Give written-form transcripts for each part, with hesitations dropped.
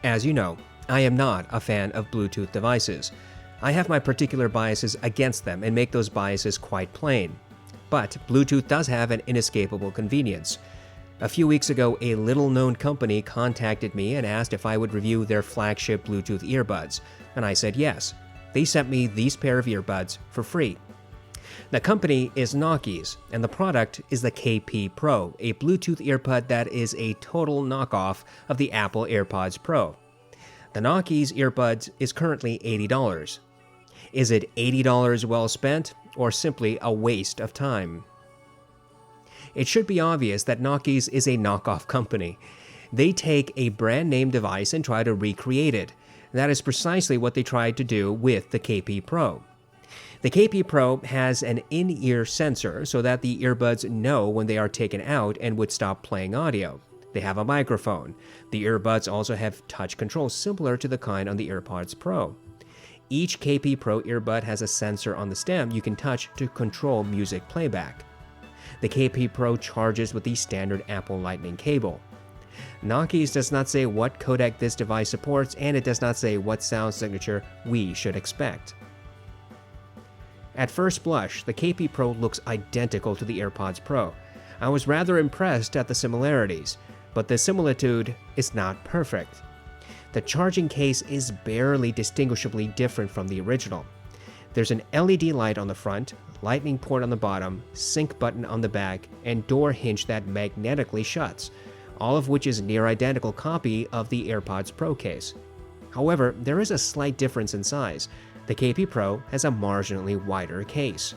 As you know, I am not a fan of Bluetooth devices. I have my particular biases against them and make those biases quite plain. But Bluetooth does have an inescapable convenience. A few weeks ago, a little-known company contacted me and asked if I would review their flagship Bluetooth earbuds, and I said yes. They sent me these pair of earbuds for free. The company is Knockies, and the product is the KP Pro, a Bluetooth earbud that is a total knockoff of the Apple Airpods Pro. The Knockies earbuds is currently $80. Is it $80 well spent, or simply a waste of time? It should be obvious that Knockies is a knockoff company. They take a brand name device and try to recreate it. That is precisely what they tried to do with the KP Pro. The KP Pro has an in-ear sensor so that the earbuds know when they are taken out and would stop playing audio. They have a microphone. The earbuds also have touch controls similar to the kind on the Airpods Pro. Each KP Pro earbud has a sensor on the stem you can touch to control music playback. The KP Pro charges with the standard Apple Lightning cable. Knockies does not say what codec this device supports, and it does not say what sound signature we should expect. At first blush, the KP Pro looks identical to the Airpods Pro. I was rather impressed at the similarities, but the similitude is not perfect. The charging case is barely distinguishably different from the original. There's an LED light on the front, lightning port on the bottom, sync button on the back, and door hinge that magnetically shuts, all of which is near identical copy of the Airpods Pro case. However, there is a slight difference in size. The KP Pro has a marginally wider case.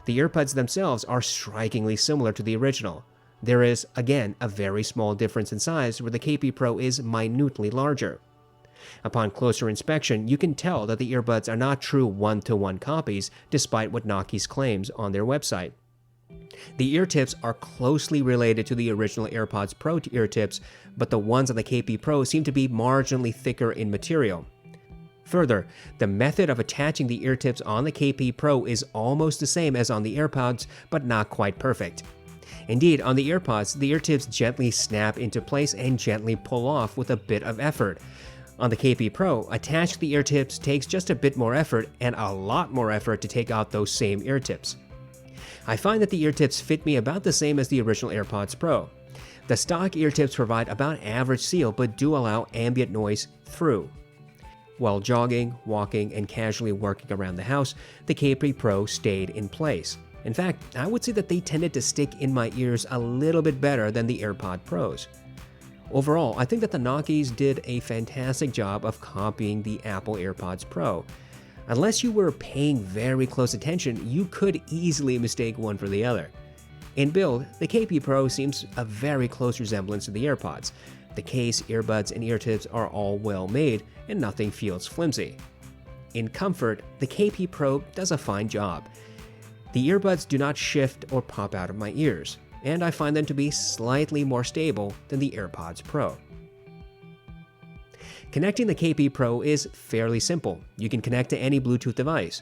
The earbuds themselves are strikingly similar to the original. There is, again, a very small difference in size where the KP Pro is minutely larger. Upon closer inspection, you can tell that the earbuds are not true one-to-one copies, despite what Knockies claims on their website. The ear tips are closely related to the original Airpods Pro ear tips, but the ones on the KP Pro seem to be marginally thicker in material. Further, the method of attaching the ear tips on the KP Pro is almost the same as on the AirPods, but not quite perfect. Indeed, on the AirPods, the ear tips gently snap into place and gently pull off with a bit of effort. On the KP Pro, attaching the ear tips takes just a bit more effort and a lot more effort to take out those same ear tips. I find that the ear tips fit me about the same as the original Airpods Pro. The stock ear tips provide about average seal but do allow ambient noise through. While jogging, walking, and casually working around the house, the KP Pro stayed in place. In fact, I would say that they tended to stick in my ears a little bit better than the AirPod Pros. Overall, I think that the Knockies did a fantastic job of copying the Apple Airpods Pro. Unless you were paying very close attention, you could easily mistake one for the other. In build, the KP Pro seems a very close resemblance to the AirPods. The case, earbuds, and ear tips are all well made, and nothing feels flimsy. In comfort, the KP Pro does a fine job. The earbuds do not shift or pop out of my ears, and I find them to be slightly more stable than the Airpods Pro. Connecting the KP Pro is fairly simple. You can connect to any Bluetooth device.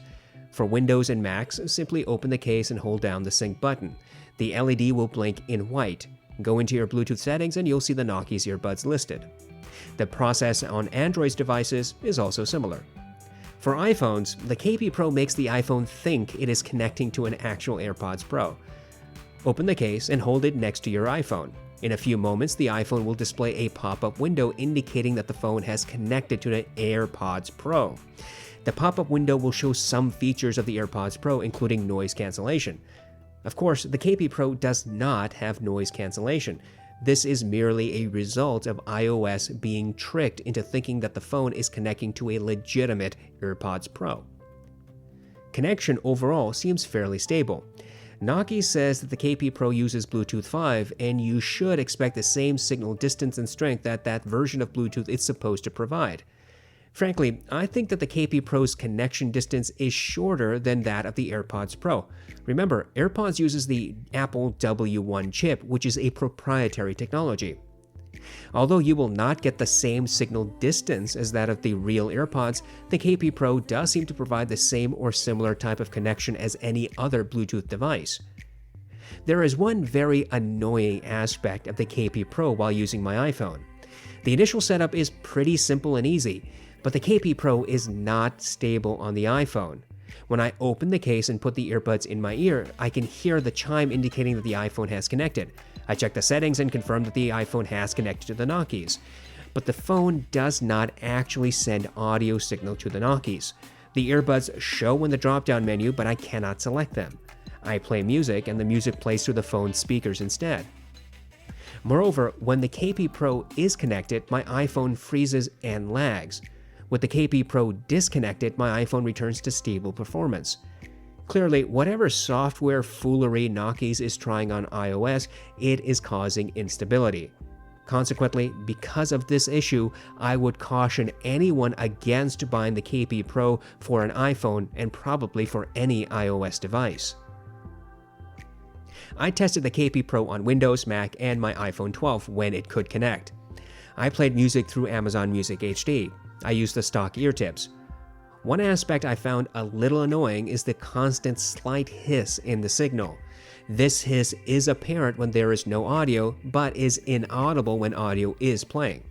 For Windows and Macs, simply open the case and hold down the sync button. The LED will blink in white. Go into your Bluetooth settings and you'll see the Knockies earbuds listed. The process on Android devices is also similar. For iPhones, the KP Pro makes the iPhone think it is connecting to an actual Airpods Pro. Open the case and hold it next to your iPhone. In a few moments, the iPhone will display a pop-up window indicating that the phone has connected to the Airpods Pro. The pop-up window will show some features of the Airpods Pro, including noise cancellation. Of course, the KP Pro does not have noise cancellation. This is merely a result of iOS being tricked into thinking that the phone is connecting to a legitimate Airpods Pro. Connection overall seems fairly stable. Knockies says that the KP Pro uses Bluetooth 5, and you should expect the same signal distance and strength that that version of Bluetooth is supposed to provide. Frankly, I think that the KP Pro's connection distance is shorter than that of the Airpods Pro. Remember, AirPods uses the Apple W1 chip, which is a proprietary technology. Although you will not get the same signal distance as that of the real AirPods, the KP Pro does seem to provide the same or similar type of connection as any other Bluetooth device. There is one very annoying aspect of the KP Pro while using my iPhone. The initial setup is pretty simple and easy, but the KP Pro is not stable on the iPhone. When I open the case and put the earbuds in my ear, I can hear the chime indicating that the iPhone has connected. I check the settings and confirm that the iPhone has connected to the Knockies. But the phone does not actually send audio signal to the Knockies. The earbuds show in the drop-down menu, but I cannot select them. I play music, and the music plays through the phone's speakers instead. Moreover, when the KP Pro is connected, my iPhone freezes and lags. With the KP Pro disconnected, my iPhone returns to stable performance. Clearly, whatever software foolery Knockies is trying on iOS, it is causing instability. Consequently, because of this issue, I would caution anyone against buying the KP Pro for an iPhone and probably for any iOS device. I tested the KP Pro on Windows, Mac, and my iPhone 12 when it could connect. I played music through Amazon Music HD. I used the stock ear tips. One aspect I found a little annoying is the constant slight hiss in the signal. This hiss is apparent when there is no audio, but is inaudible when audio is playing.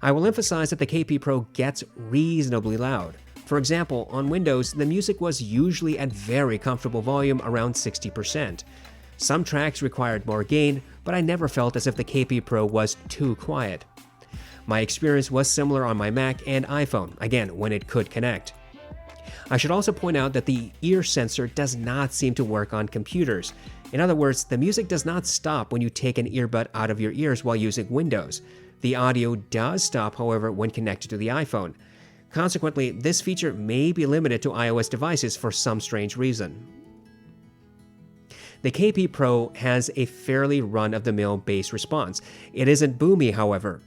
I will emphasize that the KP Pro gets reasonably loud. For example, on Windows, the music was usually at very comfortable volume around 60%. Some tracks required more gain, but I never felt as if the KP Pro was too quiet. My experience was similar on my Mac and iPhone, again when it could connect. I should also point out that the ear sensor does not seem to work on computers. In other words, the music does not stop when you take an earbud out of your ears while using Windows. The audio does stop, however, when connected to the iPhone. Consequently, this feature may be limited to iOS devices for some strange reason. The KP Pro has a fairly run-of-the-mill bass response. It isn't boomy, however.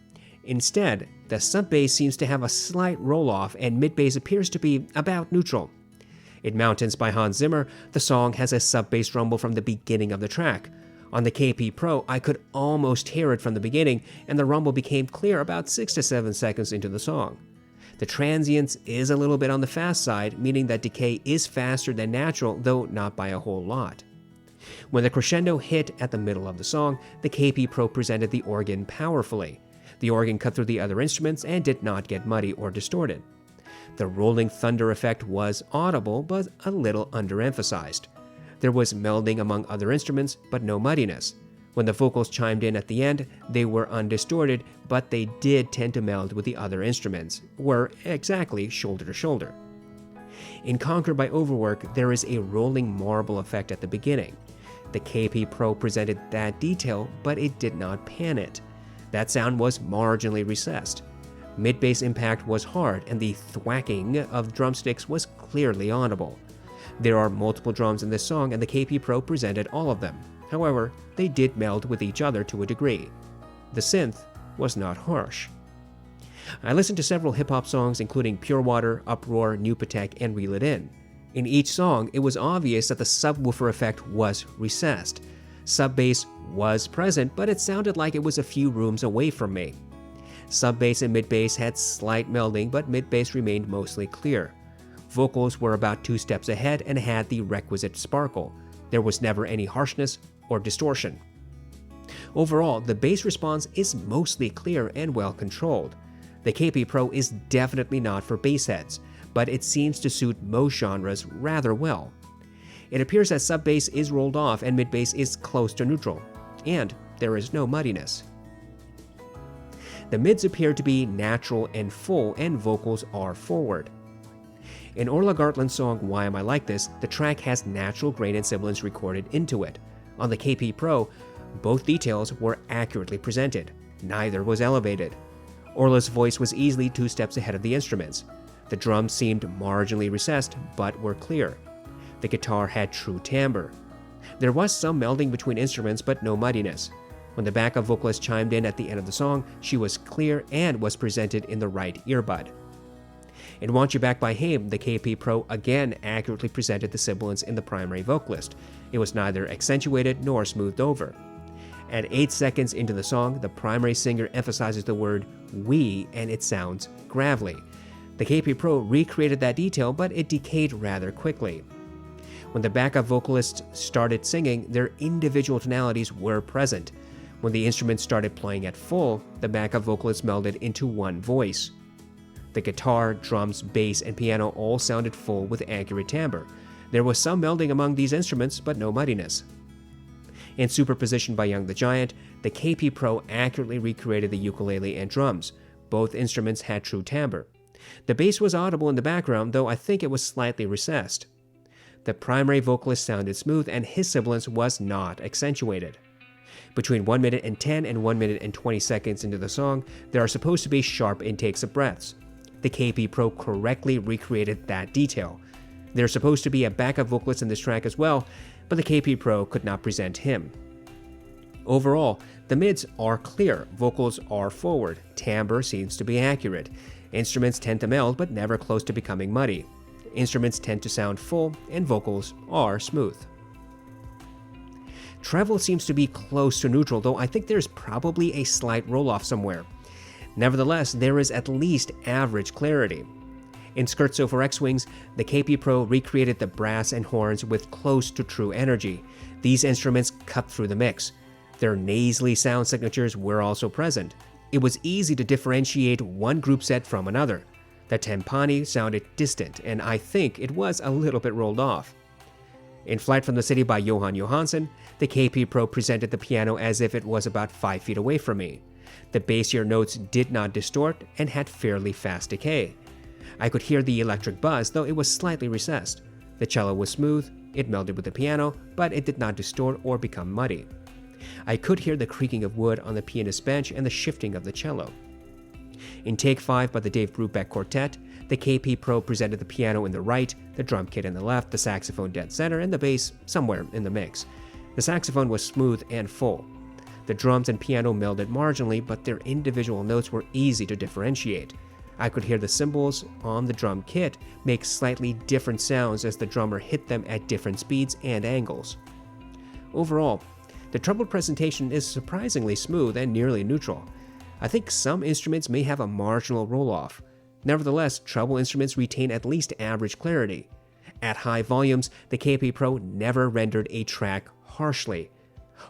Instead, the sub-bass seems to have a slight roll-off and mid-bass appears to be about neutral. In Mountains by Hans Zimmer, the song has a sub-bass rumble from the beginning of the track. On the KP Pro, I could almost hear it from the beginning, and the rumble became clear about 6 to 7 seconds into the song. The transience is a little bit on the fast side, meaning that decay is faster than natural, though not by a whole lot. When the crescendo hit at the middle of the song, the KP Pro presented the organ powerfully. The organ cut through the other instruments and did not get muddy or distorted. The rolling thunder effect was audible, but a little underemphasized. There was melding among other instruments, but no muddiness. When the vocals chimed in at the end, they were undistorted, but they did tend to meld with the other instruments, were exactly shoulder to shoulder. In Conquered by Overwork, there is a rolling marble effect at the beginning. The KP Pro presented that detail, but it did not pan it. That sound was marginally recessed. Mid-bass impact was hard, and the thwacking of drumsticks was clearly audible. There are multiple drums in this song, and the KP Pro presented all of them. However, they did meld with each other to a degree. The synth was not harsh. I listened to several hip-hop songs including Pure Water, Uproar, New Patek, and Reel It In. In each song, it was obvious that the subwoofer effect was recessed. Sub-bass was present, but it sounded like it was a few rooms away from me. Sub-bass and mid-bass had slight melding, but mid-bass remained mostly clear. Vocals were about 2 steps ahead and had the requisite sparkle. There was never any harshness or distortion. Overall, the bass response is mostly clear and well controlled. The KP Pro is definitely not for bass heads, but it seems to suit most genres rather well. It appears that sub-bass is rolled off and mid-bass is close to neutral, and there is no muddiness. The mids appear to be natural and full, and vocals are forward. In Orla Gartland's song Why Am I Like This, the track has natural grain and sibilance recorded into it. On the KP Pro, both details were accurately presented. Neither was elevated. Orla's voice was easily 2 steps ahead of the instruments. The drums seemed marginally recessed, but were clear. The guitar had true timbre. There was some melding between instruments, but no muddiness. When the backup vocalist chimed in at the end of the song, she was clear and was presented in the right earbud. In Want You Back by Haim, the KP Pro again accurately presented the sibilance in the primary vocalist. It was neither accentuated nor smoothed over. At 8 seconds into the song, the primary singer emphasizes the word we, and it sounds gravelly. The KP Pro recreated that detail, but it decayed rather quickly. When the backup vocalists started singing, their individual tonalities were present. When the instrument started playing at full, the backup vocalist melded into one voice. The guitar, drums, bass, and piano all sounded full with accurate timbre. There was some melding among these instruments, but no muddiness. In superposition by Young the Giant, the KP Pro accurately recreated the ukulele and drums. Both instruments had true timbre. The bass was audible in the background, though I think it was slightly recessed. The primary vocalist sounded smooth, and his sibilance was not accentuated. Between 1 minute and 10 and 1 minute and 20 seconds into the song, there are supposed to be sharp intakes of breaths. The KP Pro correctly recreated that detail. There's supposed to be a backup vocalist in this track as well, but the KP Pro could not present him. Overall, the mids are clear, vocals are forward, timbre seems to be accurate, instruments tend to meld but never close to becoming muddy. Instruments tend to sound full, and vocals are smooth. Treble seems to be close to neutral, though I think there's probably a slight roll-off somewhere. Nevertheless, there is at least average clarity. In Scherzo for X-Wings, the KP Pro recreated the brass and horns with close to true energy. These instruments cut through the mix. Their nasally sound signatures were also present. It was easy to differentiate one group set from another. The timpani sounded distant, and I think it was a little bit rolled off. In Flight from the City by Johan Johansson, the KP Pro presented the piano as if it was about 5 feet away from me. The bassier notes did not distort and had fairly fast decay. I could hear the electric buzz, though it was slightly recessed. The cello was smooth, it melded with the piano, but it did not distort or become muddy. I could hear the creaking of wood on the pianist's bench and the shifting of the cello. In Take 5 by the Dave Brubeck Quartet, the KP Pro presented the piano in the right, the drum kit in the left, the saxophone dead center, and the bass somewhere in the mix. The saxophone was smooth and full. The drums and piano melded marginally, but their individual notes were easy to differentiate. I could hear the cymbals on the drum kit make slightly different sounds as the drummer hit them at different speeds and angles. Overall, the treble presentation is surprisingly smooth and nearly neutral. I think some instruments may have a marginal roll-off. Nevertheless, treble instruments retain at least average clarity. At high volumes, the KP Pro never rendered a track harshly.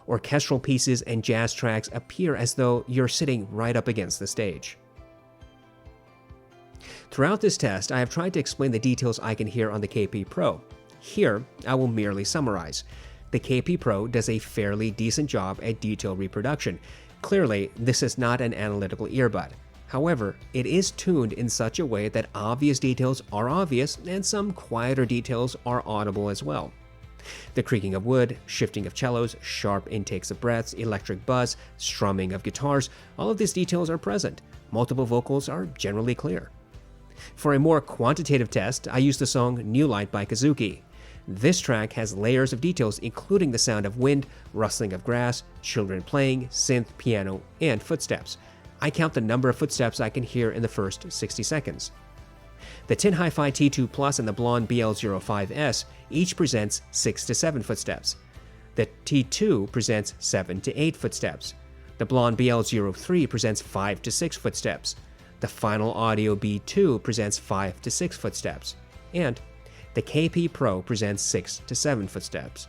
Orchestral pieces and jazz tracks appear as though you're sitting right up against the stage. Throughout this test, I have tried to explain the details I can hear on the KP Pro. Here, I will merely summarize. The KP Pro does a fairly decent job at detail reproduction. Clearly, this is not an analytical earbud. However, it is tuned in such a way that obvious details are obvious and some quieter details are audible as well. The creaking of wood, shifting of cellos, sharp intakes of breaths, electric buzz, strumming of guitars, all of these details are present. Multiple vocals are generally clear. For a more quantitative test, I used the song New Light by Kazuki. This track has layers of details including the sound of wind, rustling of grass, children playing, synth, piano, and footsteps. I count the number of footsteps I can hear in the first 60 seconds. The Tin Hi-Fi T2 Plus and the Blonde BL05S each presents 6 to 7 footsteps. The T2 presents 7 to 8 footsteps. The Blonde BL03 presents 5 to 6 footsteps. The Final Audio B2 presents 5 to 6 footsteps. And the KP Pro presents 6 to 7 footsteps.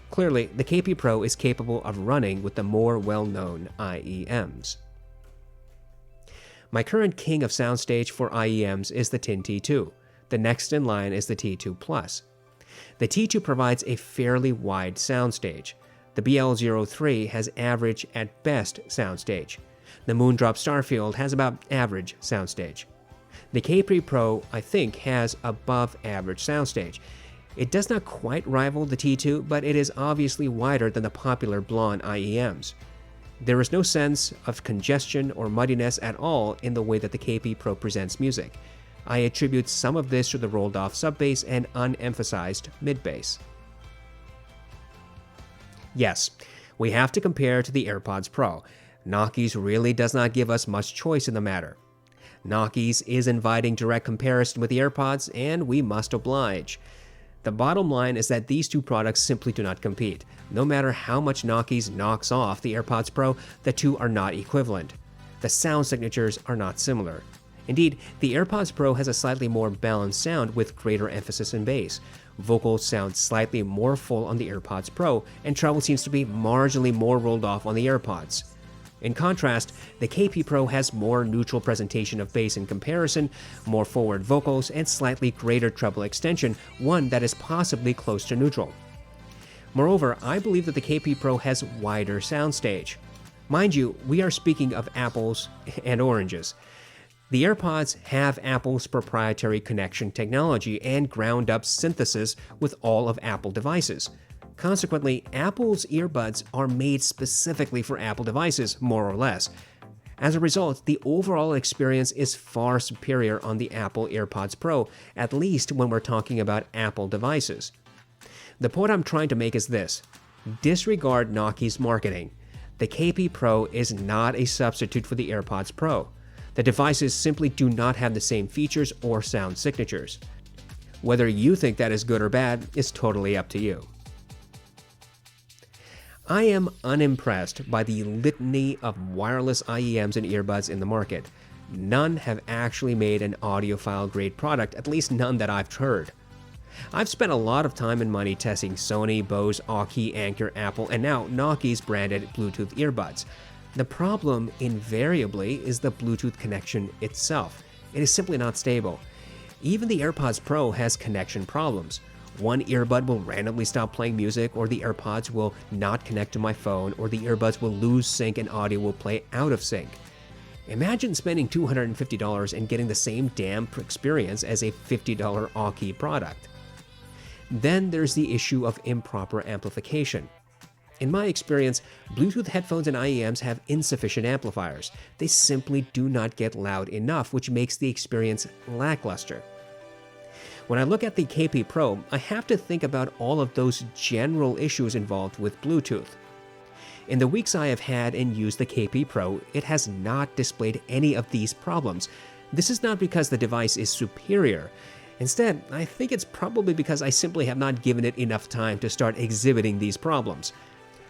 Clearly, the KP Pro is capable of running with the more well-known IEMs. My current king of Soundstage for IEMs is the Tin T2. The next in line is the T2 Plus. The T2 provides a fairly wide soundstage. The BL03 has average at best soundstage. The Moondrop Starfield has about average soundstage. The KP Pro, I think, has above average soundstage. It does not quite rival the T2, but it is obviously wider than the popular Blonde IEMs. There is no sense of congestion or muddiness at all in the way that the KP Pro presents music. I attribute some of this to the rolled-off sub-bass and unemphasized mid-bass. Yes, we have to compare to the Airpods Pro. Knockies really does not give us much choice in the matter. Knockies is inviting direct comparison with the AirPods, and we must oblige. The bottom line is that these two products simply do not compete. No matter how much Knockies knocks off the AirPods Pro, the two are not equivalent. The sound signatures are not similar. Indeed, the AirPods Pro has a slightly more balanced sound with greater emphasis in bass, Vocals sound slightly more full on the AirPods Pro, and treble seems to be marginally more rolled off on the AirPods. In contrast, the KP Pro has more neutral presentation of bass in comparison, more forward vocals, and slightly greater treble extension, one that is possibly close to neutral. Moreover, I believe that the KP Pro has wider soundstage. Mind you, we are speaking of apples and oranges. The AirPods have Apple's proprietary connection technology and ground-up synthesis with all of Apple devices. Consequently, Apple's earbuds are made specifically for Apple devices, more or less. As a result, the overall experience is far superior on the Apple AirPods Pro, at least when we're talking about Apple devices. The point I'm trying to make is this: disregard Knockies marketing. The KP Pro is not a substitute for the AirPods Pro. The devices simply do not have the same features or sound signatures. Whether you think that is good or bad is totally up to you. I am unimpressed by the litany of wireless IEMs and earbuds in the market. None have actually made an audiophile-grade product, at least none that I've heard. I've spent a lot of time and money testing Sony, Bose, Aukey, Anker, Apple, and now Knockies branded Bluetooth earbuds. The problem, invariably, is the Bluetooth connection itself. It is simply not stable. Even the AirPods Pro has connection problems. One earbud will randomly stop playing music, or the AirPods will not connect to my phone, or the earbuds will lose sync and audio will play out of sync. Imagine spending $250 and getting the same damn experience as a $50 Aukey product. Then there's the issue of improper amplification. In my experience, Bluetooth headphones and IEMs have insufficient amplifiers. They simply do not get loud enough, which makes the experience lackluster. When I look at the KP Pro, I have to think about all of those general issues involved with Bluetooth. In the weeks I have had and used the KP Pro, it has not displayed any of these problems. This is not because the device is superior. Instead, I think it's probably because I simply have not given it enough time to start exhibiting these problems.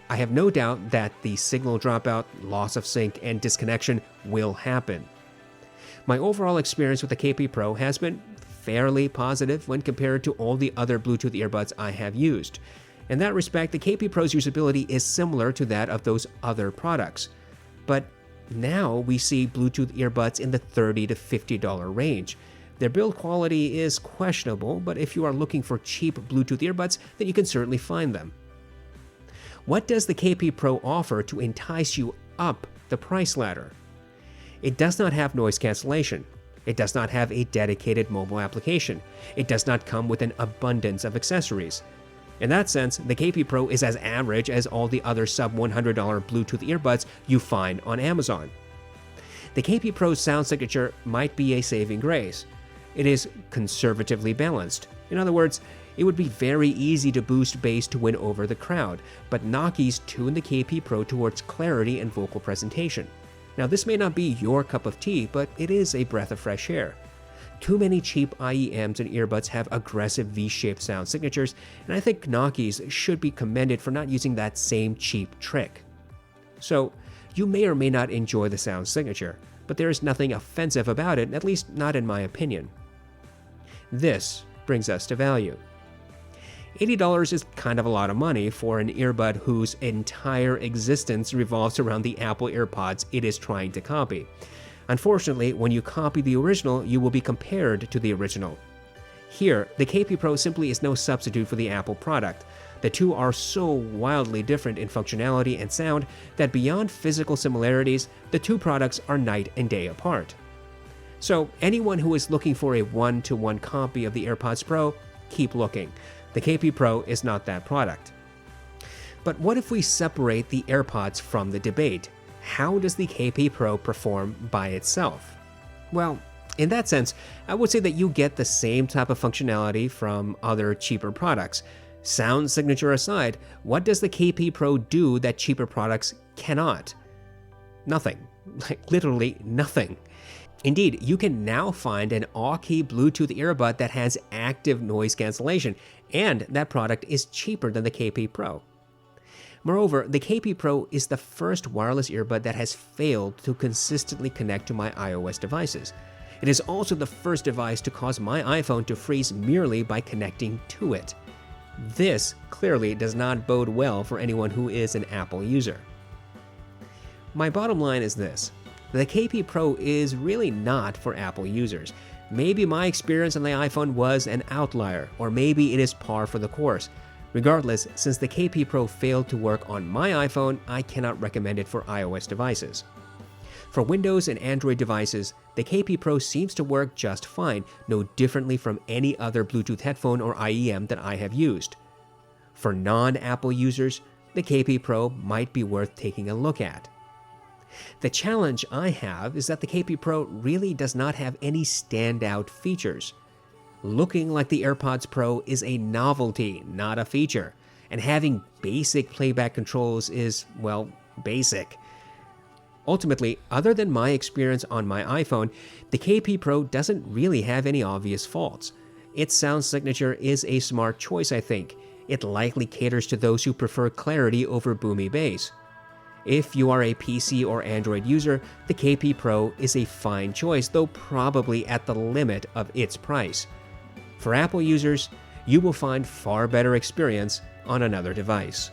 I have no doubt that the signal dropout, loss of sync, and disconnection will happen. My overall experience with the KP Pro has been fairly positive when compared to all the other Bluetooth earbuds I have used. In that respect, the KP Pro's usability is similar to that of those other products. But now we see Bluetooth earbuds in the $30 to $50 range. Their build quality is questionable, but if you are looking for cheap Bluetooth earbuds, then you can certainly find them. What does the KP Pro offer to entice you up the price ladder? It does not have noise cancellation. It does not have a dedicated mobile application. It does not come with an abundance of accessories. In that sense, the KP Pro is as average as all the other sub-$100 Bluetooth earbuds you find on Amazon. The KP Pro's sound signature might be a saving grace. It is conservatively balanced. In other words, it would be very easy to boost bass to win over the crowd, but Knockies tune the KP Pro towards clarity and vocal presentation. Now, this may not be your cup of tea, but it is a breath of fresh air. Too many cheap IEMs and earbuds have aggressive V-shaped sound signatures, and I think Knockies should be commended for not using that same cheap trick. So, you may or may not enjoy the sound signature, but there is nothing offensive about it, at least not in my opinion. This brings us to value. $80 is kind of a lot of money for an earbud whose entire existence revolves around the Apple AirPods it is trying to copy. Unfortunately, when you copy the original, you will be compared to the original. Here, the KP Pro simply is no substitute for the Apple product. The two are so wildly different in functionality and sound that beyond physical similarities, the two products are night and day apart. So anyone who is looking for a one-to-one copy of the AirPods Pro, keep looking. The KP Pro is not that product. But what if we separate the AirPods from the debate? How does the KP Pro perform by itself? Well, in that sense, I would say that you get the same type of functionality from other cheaper products. Sound signature aside, what does the KP Pro do that cheaper products cannot? Nothing. Like literally nothing. Indeed, you can now find an Aukey Bluetooth earbud that has active noise cancellation, and that product is cheaper than the KP Pro. Moreover, the KP Pro is the first wireless earbud that has failed to consistently connect to my iOS devices. It is also the first device to cause my iPhone to freeze merely by connecting to it. This clearly does not bode well for anyone who is an Apple user. My bottom line is this: the KP Pro is really not for Apple users. Maybe my experience on the iPhone was an outlier, or maybe it is par for the course. Regardless, since the KP Pro failed to work on my iPhone, I cannot recommend it for iOS devices. For Windows and Android devices, the KP Pro seems to work just fine, no differently from any other Bluetooth headphone or IEM that I have used. For non-Apple users, the KP Pro might be worth taking a look at. The challenge I have is that the KP Pro really does not have any standout features. Looking like the Airpods Pro is a novelty, not a feature, and having basic playback controls is, well, basic. Ultimately, other than my experience on my iPhone, the KP Pro doesn't really have any obvious faults. Its sound signature is a smart choice, I think. It likely caters to those who prefer clarity over boomy bass. If you are a PC or Android user, the KP Pro is a fine choice, though probably at the limit of its price. For Apple users, you will find far better experience on another device.